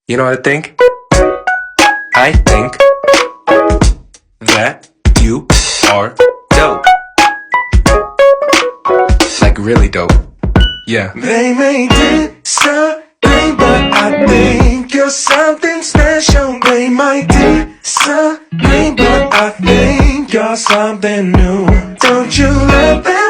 You know what I think? I think that you are dope. Like really dope. Yeah. They may disagree, but I think you're something special. They might disagree, but I think you're something new. Don't you let them